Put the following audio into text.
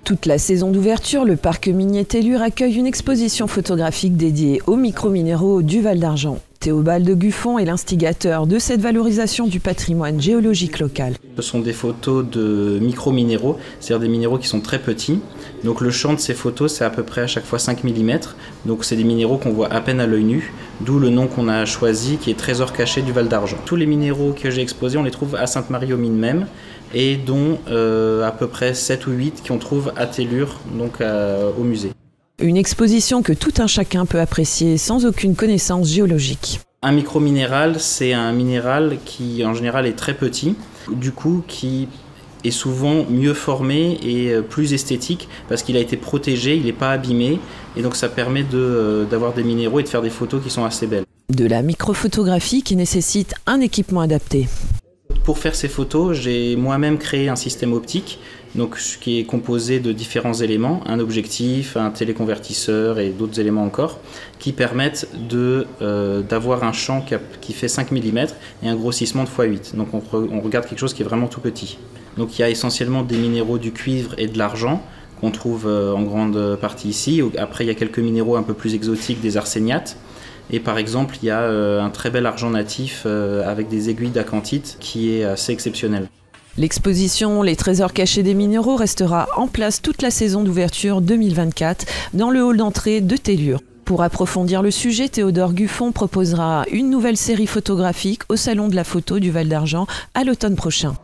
Toute la saison d'ouverture, le parc minier Tellure accueille une exposition photographique dédiée aux microminéraux du Val d'Argent. Théobald Guffon est l'instigateur de cette valorisation du patrimoine géologique local. Ce sont des photos de microminéraux, c'est-à-dire des minéraux qui sont très petits. Donc le champ de ces photos, c'est à peu près à chaque fois 5 mm. Donc c'est des minéraux qu'on voit à peine à l'œil nu, d'où le nom qu'on a choisi qui est Trésor caché du Val d'Argent. Tous les minéraux que j'ai exposés, on les trouve à Sainte-Marie-aux-Mines même, et dont à peu près 7 ou 8 qu'on trouve à Tellure, donc au musée. Une exposition que tout un chacun peut apprécier sans aucune connaissance géologique. Un microminéral, c'est un minéral qui en général est très petit, du coup qui est souvent mieux formé et plus esthétique parce qu'il a été protégé, il n'est pas abîmé et donc ça permet d'avoir des minéraux et de faire des photos qui sont assez belles. De la microphotographie qui nécessite un équipement adapté. Pour faire ces photos, j'ai moi-même créé un système optique donc, qui est composé de différents éléments, un objectif, un téléconvertisseur et d'autres éléments encore, qui permettent d'avoir un champ qui fait 5 mm et un grossissement de x8. Donc on regarde quelque chose qui est vraiment tout petit. Donc il y a essentiellement des minéraux du cuivre et de l'argent qu'on trouve en grande partie ici. Après il y a quelques minéraux un peu plus exotiques, des arséniates. Et par exemple, il y a un très bel argent natif avec des aiguilles d'acantite qui est assez exceptionnel. L'exposition Les Trésors cachés des minéraux restera en place toute la saison d'ouverture 2024 dans le hall d'entrée de Tellure. Pour approfondir le sujet, Théodore Guffon proposera une nouvelle série photographique au Salon de la photo du Val d'Argent à l'automne prochain.